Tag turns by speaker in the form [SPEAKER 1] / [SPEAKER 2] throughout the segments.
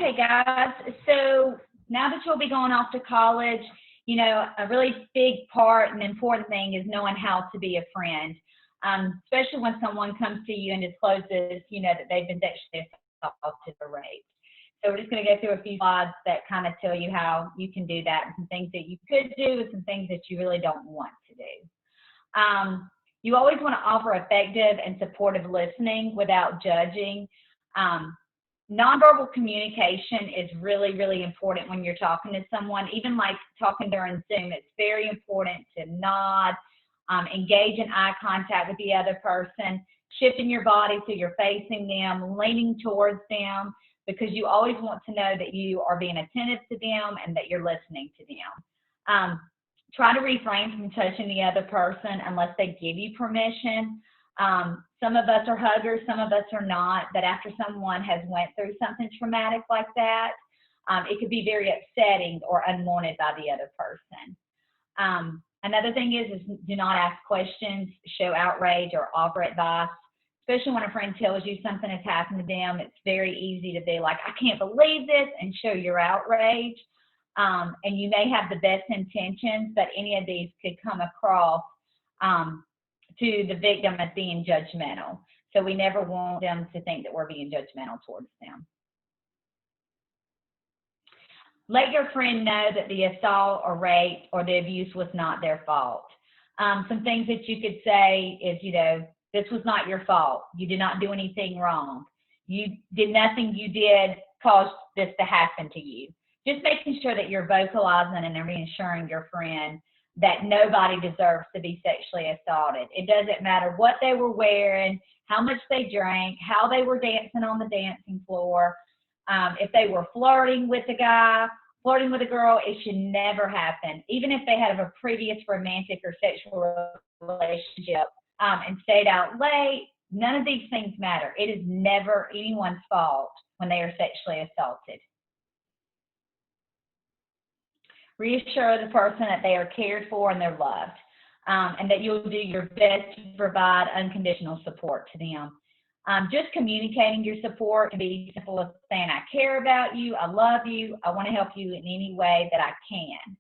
[SPEAKER 1] Okay, guys, so now that you'll be going off to college, you know, a really big part and important thing is knowing how to be a friend, especially when someone comes to you and discloses, you know, that they've been sexually assaulted or raped. So we're just going to go through a few slides that kind of tell you how you can do that, and some things that you could do and some things that you really don't want to do. You always want to offer effective and supportive listening without judging. Nonverbal communication is really, really important when you're talking to someone, even like talking during Zoom. It's very important to nod, engage in eye contact with the other person, shifting your body so you're facing them, leaning towards them, because you always want to know that you are being attentive to them and that you're listening to them. Try to refrain from touching the other person unless they give you permission. Some of us are huggers, some of us are not, but after someone has went through something traumatic like that, it could be very upsetting or unwanted by the other person. Another thing is do not ask questions, show outrage, or offer advice. Especially when a friend tells you something has happened to them, it's very easy to be like, I can't believe this, and show your outrage. And you may have the best intentions, but any of these could come across to the victim as being judgmental. So we never want them to think that we're being judgmental towards them. Let your friend know that the assault or rape or the abuse was not their fault. Some things that you could say is, you know, this was not your fault. You did not do anything wrong. You did nothing you did cause this to happen to you. Just making sure that you're vocalizing and reassuring your friend that nobody deserves to be sexually assaulted. It doesn't matter what they were wearing, how much they drank, how they were dancing on the dancing floor. If they were flirting with a guy, flirting with a girl, it should never happen. Even if they had a previous romantic or sexual relationship and stayed out late, none of these things matter. It is never anyone's fault when they are sexually assaulted. Reassure the person that they are cared for and they're loved, and that you'll do your best to provide unconditional support to them. Just communicating your support can be simple as saying, I care about you, I love you, I want to help you in any way that I can.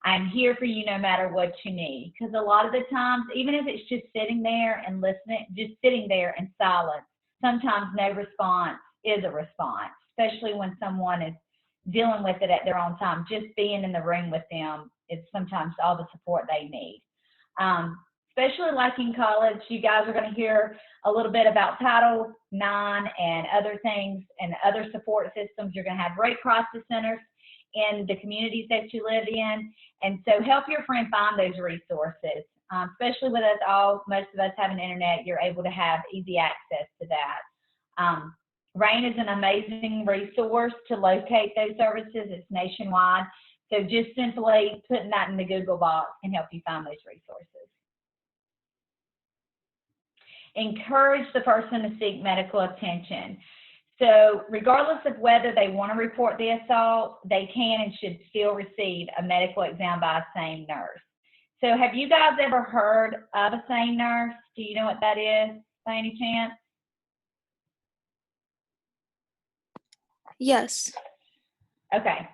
[SPEAKER 1] I'm here for you no matter what you need. Because a lot of the times, even if it's just sitting there and listening, just sitting there in silence, sometimes no response is a response, especially when someone is dealing with it at their own time. Just being in the room with them is sometimes all the support they need. Especially like in college, you guys are going to hear a little bit about Title IX and other things and other support systems. You're going to have rape crisis centers in the communities that you live in. And so help your friend find those resources. Especially with us all, most of us have an internet, you're able to have easy access to that. RAIN is an amazing resource to locate those services. It's nationwide. So just simply putting that in the Google box can help you find those resources. Encourage the person to seek medical attention. So regardless of whether they want to report the assault, they can and should still receive a medical exam by a SANE nurse. So have you guys ever heard of a SANE nurse? Do you know what that is by any chance?
[SPEAKER 2] Yes.
[SPEAKER 1] Okay,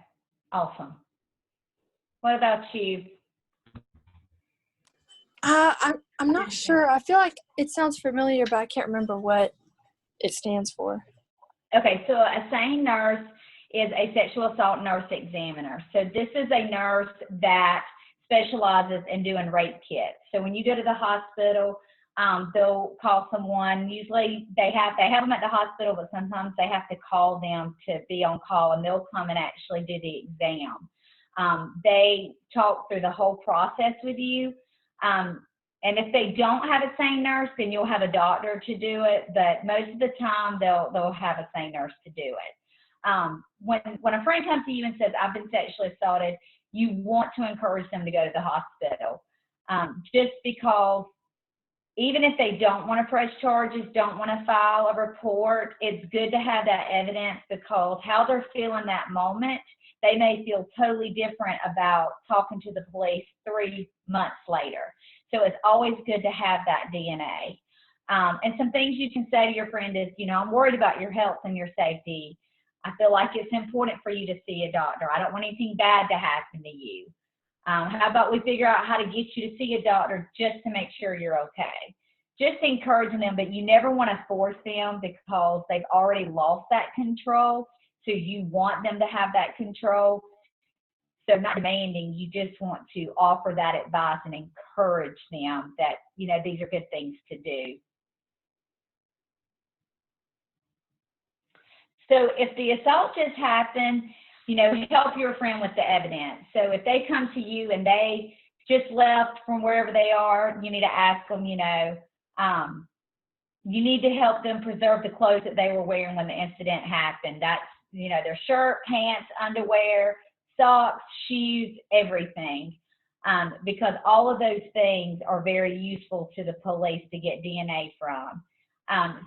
[SPEAKER 1] awesome. What about you?
[SPEAKER 2] I'm not sure. I feel like it sounds familiar, but I can't remember what it stands for.
[SPEAKER 1] Okay, so a SANE nurse is a sexual assault nurse examiner. So this is a nurse that specializes in doing rape kits. So when you go to the hospital, they'll call someone. Usually they have them at the hospital, but sometimes they have to call them to be on call, and they'll come and actually do the exam. They talk through the whole process with you. And if they don't have a SANE nurse, then you'll have a doctor to do it. But most of the time, they'll have a SANE nurse to do it. When a friend comes to you and says, I've been sexually assaulted, you want to encourage them to go to the hospital. Just because even if they don't want to press charges, don't want to file a report, it's good to have that evidence, because how they're feeling that moment, they may feel totally different about talking to the police 3 months later. So it's always good to have that DNA. And some things you can say to your friend is, you know, I'm worried about your health and your safety. I feel like it's important for you to see a doctor. I don't want anything bad to happen to you. How about we figure out how to get you to see a doctor just to make sure you're okay? Just encouraging them, but you never want to force them because they've already lost that control. So you want them to have that control. So not demanding, you just want to offer that advice and encourage them that, you know, these are good things to do. So if the assault just happened, you know, help your friend with the evidence. So if they come to you and they just left from wherever they are, you need to ask them, you know, you need to help them preserve the clothes that they were wearing when the incident happened. That's, you know, their shirt, pants, underwear, socks, shoes, everything. Because all of those things are very useful to the police to get DNA from.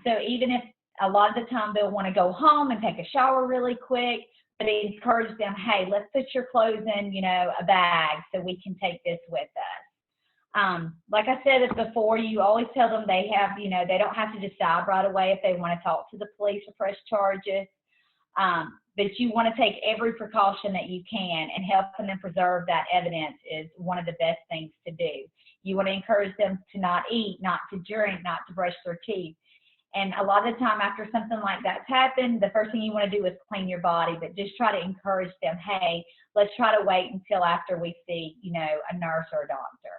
[SPEAKER 1] So even if a lot of the time they'll want to go home and take a shower really quick, but encourage them, hey, let's put your clothes in, you know, a bag so we can take this with us. Like I said before, you always tell them they have, you know, they don't have to decide right away if they want to talk to the police or press charges. But you want to take every precaution that you can, and helping them preserve that evidence is one of the best things to do. You want to encourage them to not eat, not to drink, not to brush their teeth. And a lot of the time after something like that's happened, the first thing you want to do is clean your body, but just try to encourage them, hey, let's try to wait until after we see, you know, a nurse or a doctor.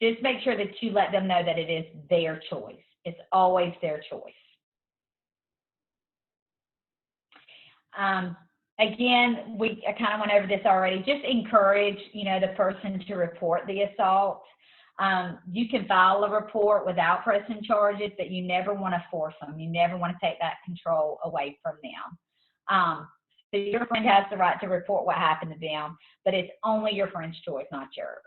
[SPEAKER 1] Just make sure that you let them know that it is their choice. It's always their choice. Again, I kind of went over this already. Just encourage, you know, the person to report the assault. You can file a report without pressing charges, but you never want to force them. You never want to take that control away from them. So your friend has the right to report what happened to them, but it's only your friend's choice, not yours.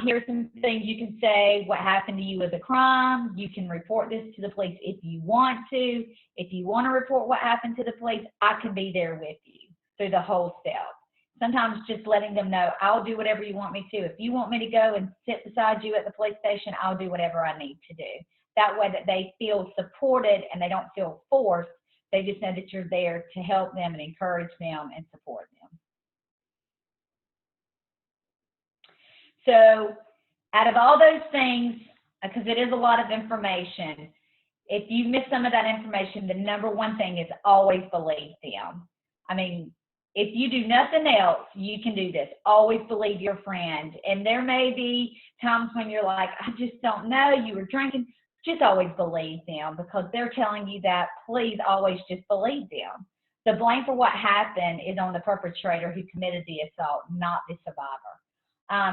[SPEAKER 1] Here are some things you can say. What happened to you is a crime. You can report this to the police if you want to. If you want to report what happened to the police, I can be there with you through the whole step. Sometimes just letting them know, I'll do whatever you want me to. If you want me to go and sit beside you at the police station, I'll do whatever I need to do. That way that they feel supported and they don't feel forced. They just know that you're there to help them and encourage them and support them. So out of all those things, because it is a lot of information, if you miss some of that information, the number one thing is always believe them. I mean, if you do nothing else, you can do this. Always believe your friend. And there may be times when you're like, I just don't know, you were drinking. Just always believe them because they're telling you that. Please always just believe them. The blame for what happened is on the perpetrator who committed the assault, not the survivor.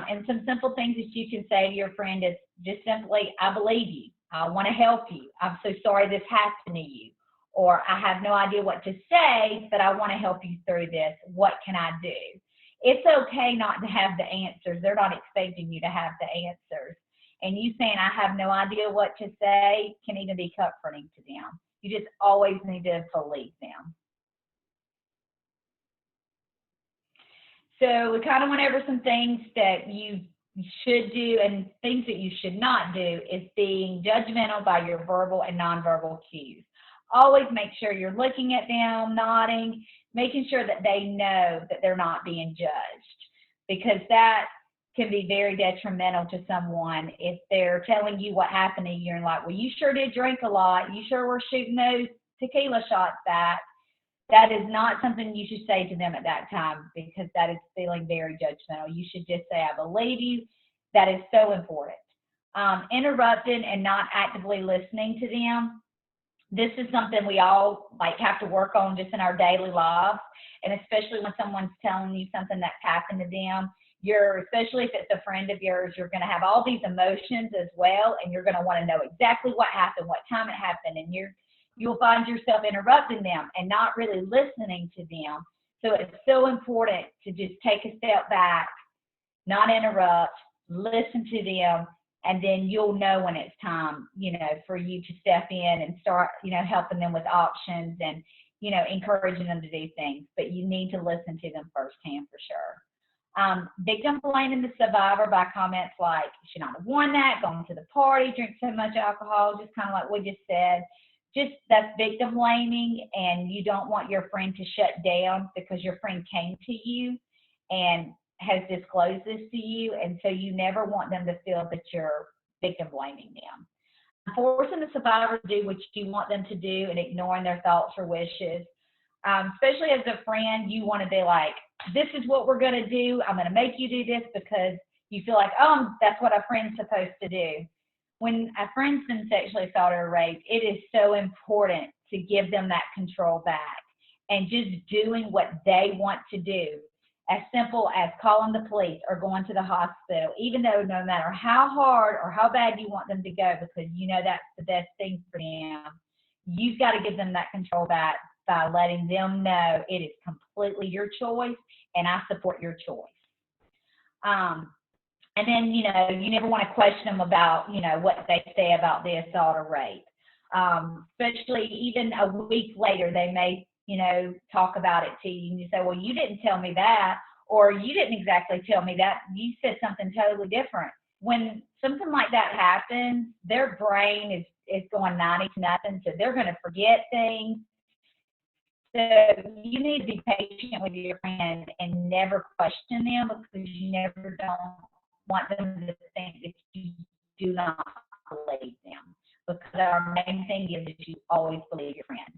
[SPEAKER 1] And some simple things that you can say to your friend is just simply, I believe you. I want to help you. I'm so sorry this happened to you. Or I have no idea what to say, but I want to help you through this. What can I do? It's okay not to have the answers. They're not expecting you to have the answers. And you saying, I have no idea what to say, can even be comforting to them. You just always need to believe them. So we kind of went over some things that you should do, and things that you should not do is being judgmental by your verbal and nonverbal cues. Always make sure you're looking at them, nodding, making sure that they know that they're not being judged, because that can be very detrimental to someone if they're telling you what happened to you and like, well, you sure did drink a lot. You sure were shooting those tequila shots back. That is not something you should say to them at that time, because that is feeling very judgmental. You should just say, I believe you. That is so important. Interrupting and not actively listening to them. This is something we all have to work on just in our daily lives. And especially when someone's telling you something that's happened to them, especially if it's a friend of yours, you're going to have all these emotions as well. And you're going to want to know exactly what happened, what time it happened. And you'll find yourself interrupting them and not really listening to them. So it's so important to just take a step back, not interrupt, listen to them, and then you'll know when it's time, for you to step in and start, helping them with options and, encouraging them to do things. But you need to listen to them firsthand for sure. Victim blaming the survivor by comments like, you should not have worn that, gone to the party, drink so much alcohol, just kind of like we just said. that's victim blaming, and you don't want your friend to shut down because your friend came to you and has disclosed this to you, and so you never want them to feel that you're victim blaming them. Forcing the survivor to do what you want them to do and ignoring their thoughts or wishes. Especially as a friend, you want to be like, this is what we're going to do. I'm going to make you do this because you feel like, oh, that's what a friend's supposed to do. When a friend's been sexually assaulted or raped, it is so important to give them that control back and just doing what they want to do, as simple as calling the police or going to the hospital, even though no matter how hard or how bad you want them to go, because you know that's the best thing for them, you've got to give them that control back by letting them know it is completely your choice and I support your choice. And then, you know, you never want to question them about, you know, what they say about the assault or rape. Especially even a week later, they may, you know, talk about it to you and you say, well, you didn't tell me that, or you didn't exactly tell me that. You said something totally different. When something like that happens, their brain is going 90 to nothing, so they're going to forget things. So you need to be patient with your friend and never question them, because you never don't want them to think that you do not believe them. Because our main thing is that you always believe your friend.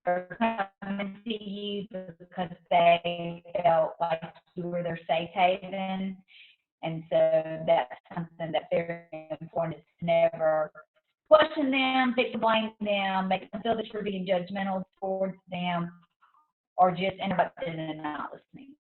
[SPEAKER 1] They're coming to you because they felt like you were their safe haven. And so that's something that's very important, is to never question them, victim blame them, make them feel that you're being judgmental towards them, or just interrupted and not listening.